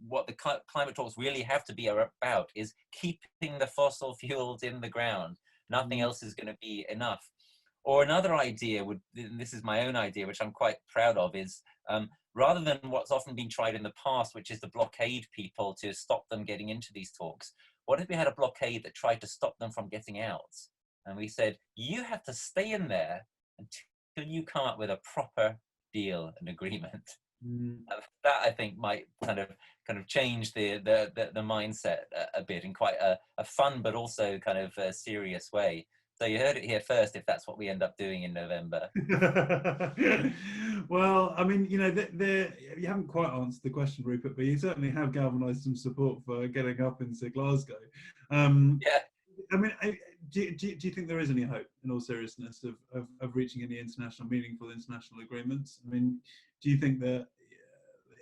what the climate talks really have to be about is keeping the fossil fuels in the ground. Nothing else is going to be enough. Or another idea would, and this is my own idea, which I'm quite proud of, is rather than what's often been tried in the past, which is to blockade people to stop them getting into these talks, what if we had a blockade that tried to stop them from getting out? And we said, you have to stay in there until you come up with a proper deal and agreement. That I think might kind of change the mindset a bit in quite a fun but also kind of a serious way. So you heard it here first, if that's what we end up doing in November. Well, I mean, you haven't quite answered the question, Rupert, but you certainly have galvanised some support for getting up into Glasgow. Yeah. I mean, do you think there is any hope, in all seriousness, of reaching any meaningful international agreements? I mean, do you think that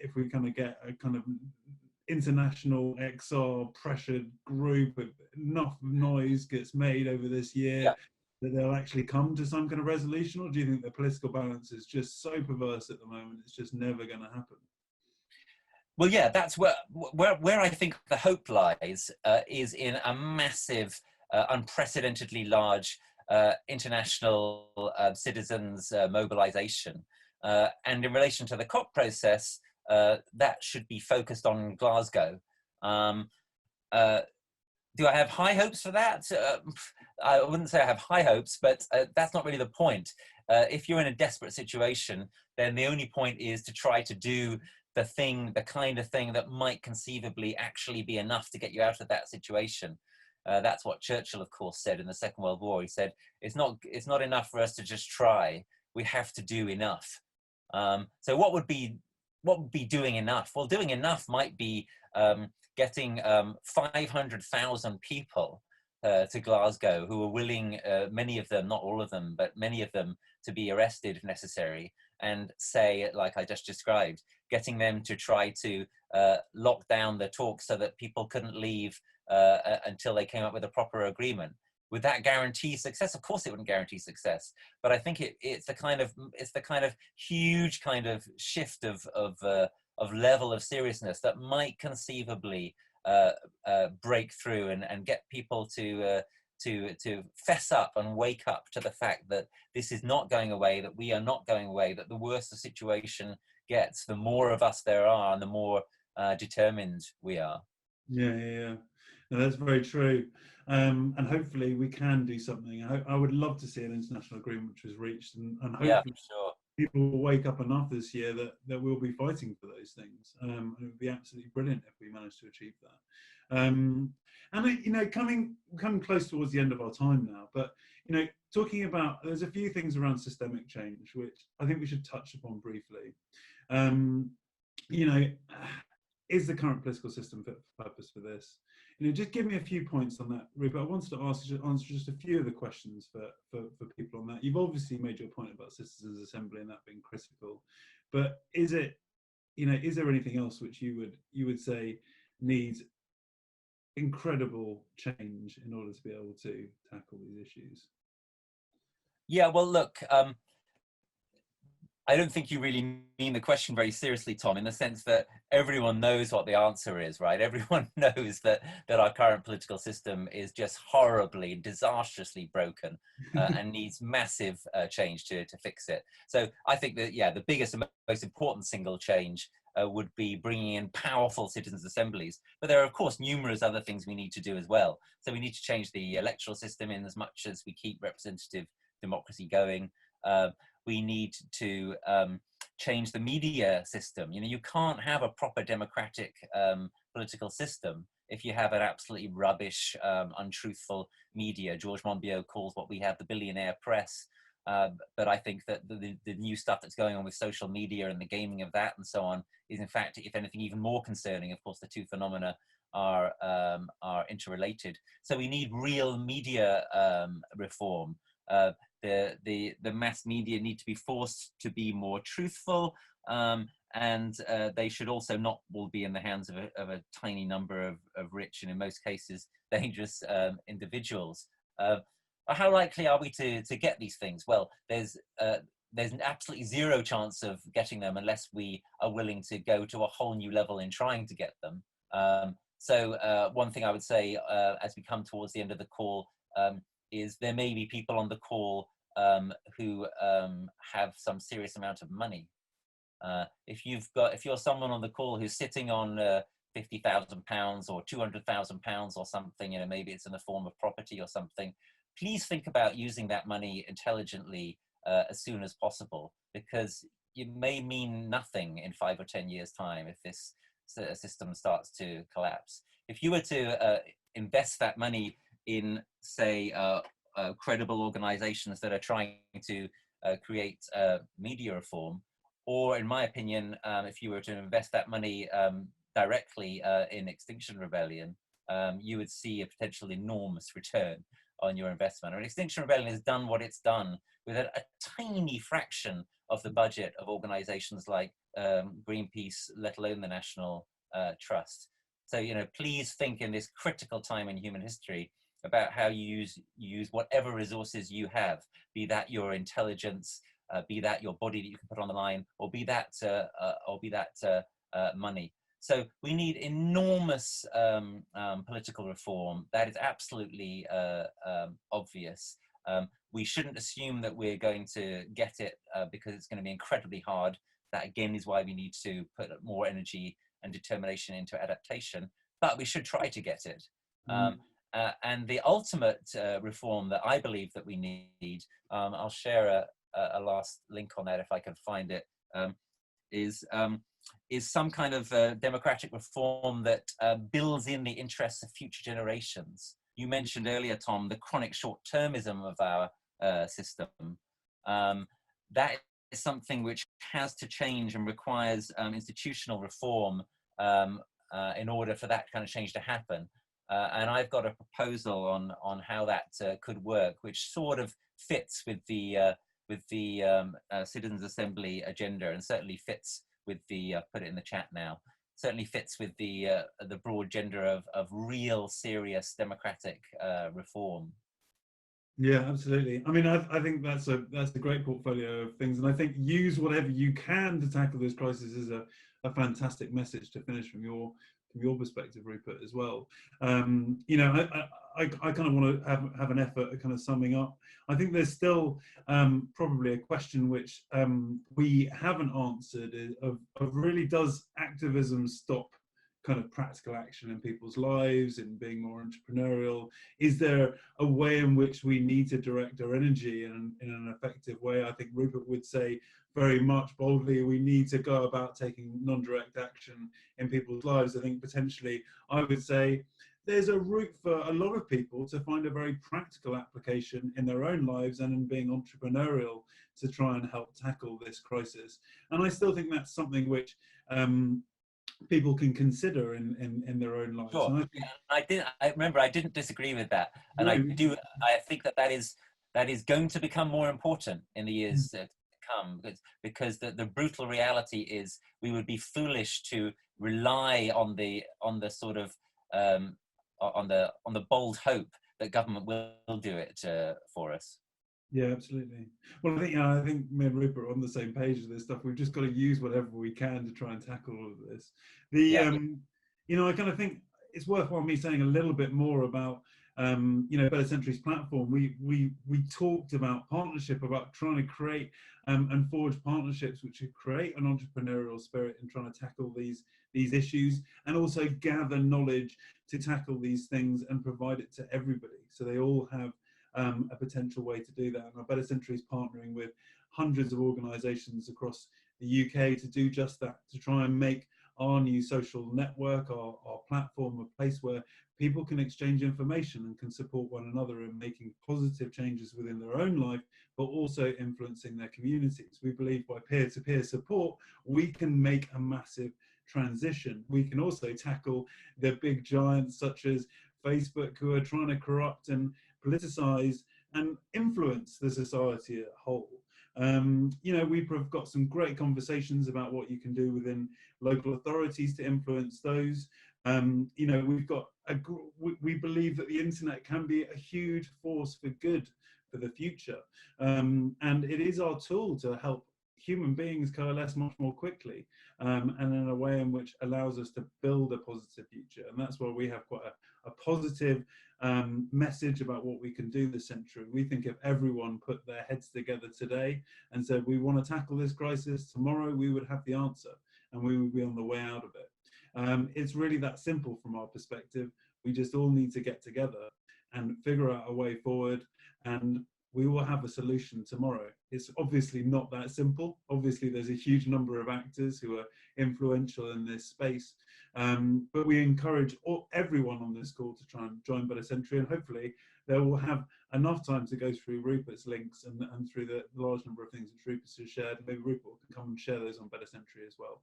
if we kind of get a kind of international XR pressured group, if enough noise gets made over this year, that they'll actually come to some kind of resolution? Or do you think the political balance is just so perverse at the moment, it's just never going to happen? Well, yeah, that's where I think the hope lies, is in a massive, unprecedentedly large international citizens mobilization. And in relation to the COP process, that should be focused on Glasgow. Do I have high hopes for that? I wouldn't say I have high hopes, but that's not really the point. If you're in a desperate situation, then the only point is to try to do the kind of thing that might conceivably actually be enough to get you out of that situation. That's what Churchill, of course, said in the Second World War. He said, it's not enough for us to just try. We have to do enough. So what would be doing enough? Well, doing enough might be getting 500,000 people to Glasgow who are willing, many of them, not all of them, but many of them, to be arrested if necessary, and say, like I just described, getting them to try to lock down the talks so that people couldn't leave until they came up with a proper agreement. Would that guarantee success? Of course it wouldn't guarantee success, but I think it's the kind of huge kind of shift of level of seriousness that might conceivably break through and get people to fess up and wake up to the fact that this is not going away, that we are not going away, that the worse the situation gets, the more of us there are and the more determined we are. Yeah. No, that's very true. And hopefully we can do something. I would love to see an international agreement which was reached, and hopefully, yeah, sure. people will wake up enough this year that we'll be fighting for those things. And it would be absolutely brilliant if we managed to achieve that. And you know, coming close towards the end of our time now, but you know, talking about, there's a few things around systemic change which I think we should touch upon briefly. You know, is the current political system fit for purpose for this? You know, just give me a few points on that, Rupert. I wanted to answer just a few of the questions for people on that. You've obviously made your point about citizens' assembly and that being critical, but is it, you know, is there anything else which you would say needs incredible change in order to be able to tackle these issues? Yeah, well, look, I don't think you really mean the question very seriously, Tom, in the sense that everyone knows what the answer is, right? Everyone knows that our current political system is just horribly, disastrously broken and needs massive change to fix it. So I think that, yeah, the biggest and most important single change would be bringing in powerful citizens' assemblies. But there are, of course, numerous other things we need to do as well. So we need to change the electoral system in as much as we keep representative democracy going. We need to change the media system. You know, you can't have a proper democratic political system if you have an absolutely rubbish, untruthful media. George Monbiot calls what we have the billionaire press. But I think that the new stuff that's going on with social media and the gaming of that and so on is, in fact, if anything, even more concerning. Of course, the two phenomena are interrelated. So we need real media reform. The mass media need to be forced to be more truthful, and they should also not all be in the hands of a tiny number of rich and, in most cases, dangerous individuals. How likely are we to get these things? Well, there's an absolutely zero chance of getting them unless we are willing to go to a whole new level in trying to get them. So one thing I would say as we come towards the end of the call is there may be people on the call who have some serious amount of money. If you're someone on the call who's sitting on £50,000 or £200,000 or something, you know, maybe it's in the form of property or something, please think about using that money intelligently as soon as possible, because it may mean nothing in 5 or 10 years' time if this system starts to collapse. If you were to invest that money in, say, credible organizations that are trying to create media reform, or, in my opinion, if you were to invest that money directly in Extinction Rebellion, you would see a potential enormous return on your investment. And Extinction Rebellion has done what it's done with a tiny fraction of the budget of organizations like Greenpeace, let alone the National Trust. So, you know, please think in this critical time in human history about how you use whatever resources you have, be that your intelligence, be that your body that you can put on the line, or be that money. So we need enormous political reform. That is absolutely obvious. We shouldn't assume that we're going to get it because it's going to be incredibly hard. That again is why we need to put more energy and determination into adaptation, but we should try to get it. And the ultimate reform that I believe that we need, I'll share a last link on that if I can find it, is some kind of democratic reform that builds in the interests of future generations. You mentioned earlier, Tom, the chronic short-termism of our system. That is something which has to change and requires institutional reform in order for that kind of change to happen. And I've got a proposal on how that could work, which sort of fits with the Citizens Assembly agenda, and certainly fits with the put it in the chat now. Certainly fits with the broad agenda of real, serious democratic reform. Yeah, absolutely. I mean, I think that's a great portfolio of things, and I think use whatever you can to tackle this crisis is a fantastic message to finish from your perspective, Rupert, as well. You know, I kind of want to have an effort at kind of summing up. I think there's still probably a question which we haven't answered of really, does activism stop kind of practical action in people's lives, in being more entrepreneurial? Is there a way in which we need to direct our energy in an effective way? I think Rupert would say very much boldly, we need to go about taking non-direct action in people's lives. I think potentially I would say there's a route for a lot of people to find a very practical application in their own lives and in being entrepreneurial to try and help tackle this crisis. And I still think that's something which people can consider in their own lives. Sure. And I remember I didn't disagree with that, and I think that is going to become more important in the years to come, because the brutal reality is we would be foolish to rely on the sort of on the bold hope that government will do it for us. Yeah, absolutely. Well, I think me and Rupert are on the same page with this stuff. We've just got to use whatever we can to try and tackle all of this. I kind of think it's worthwhile me saying a little bit more about Better Century's platform. We talked about partnership, about trying to create and forge partnerships which would create an entrepreneurial spirit in trying to tackle these issues, and also gather knowledge to tackle these things and provide it to everybody, so they all have a potential way to do that. And our Better Century is partnering with hundreds of organisations across the UK to do just that, to try and make our new social network, our platform, a place where people can exchange information and can support one another in making positive changes within their own life, but also influencing their communities. We believe by peer-to-peer support, we can make a massive transition. We can also tackle the big giants such as Facebook, who are trying to corrupt and politicize and influence the society as a whole. We've got some great conversations about what you can do within local authorities to influence those. We believe that the internet can be a huge force for good for the future, and it is our tool to help human beings coalesce much more quickly, and in a way in which allows us to build a positive future. And that's why we have quite a positive message about what we can do this century. We think if everyone put their heads together today and said, we want to tackle this crisis, tomorrow we would have the answer and we would be on the way out of it. It's really that simple from our perspective. We just all need to get together and figure out a way forward, and we will have a solution tomorrow. It's obviously not that simple. Obviously, there's a huge number of actors who are influential in this space, but we encourage everyone on this call to try and join Better Century, and hopefully they will have enough time to go through Rupert's links and through the large number of things that Rupert has shared. Maybe Rupert can come and share those on Better Century as well.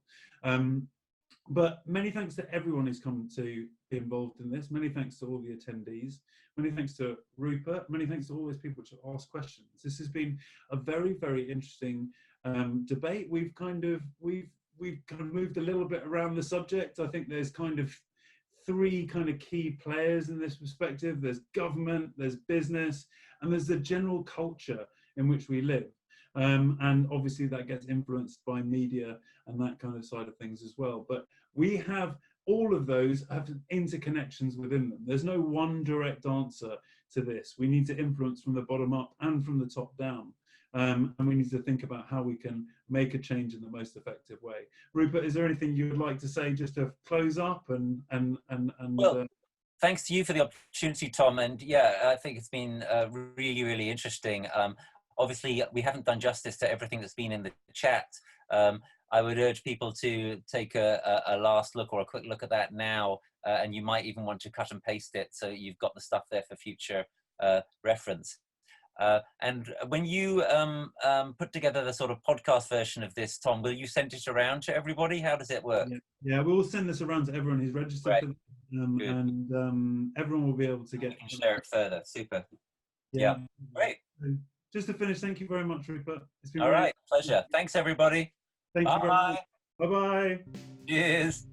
But many thanks to everyone who's come to be involved in this. Many thanks to all the attendees. Many thanks to Rupert. Many thanks to all those people which have asked questions. This has been a very, very interesting debate. We've kind of moved a little bit around the subject. I think there's kind of three kind of key players in this perspective. There's government, there's business, and there's the general culture in which we live. And obviously that gets influenced by media and that kind of side of things as well. But we have all of those have interconnections within them. There's no one direct answer to this. We need to influence from the bottom up and from the top down. And we need to think about how we can make a change in the most effective way. Rupert, is there anything you would like to say just to close up Well, thanks to you for the opportunity, Tom. And yeah, I think it's been really, really interesting. Obviously, we haven't done justice to everything that's been in the chat. I would urge people to take a last look or a quick look at that now, and you might even want to cut and paste it so you've got the stuff there for future reference. And when you put together the sort of podcast version of this, Tom, will you send it around to everybody? How does it work? Yeah, we will send this around to everyone who's registered for this, and everyone will be able to get. You can share it further. Super. Yeah. Great. Just to finish, thank you very much, Rupert. It's been all right. Pleasure. Thanks, everybody. Thank you very much. Bye-bye. Cheers.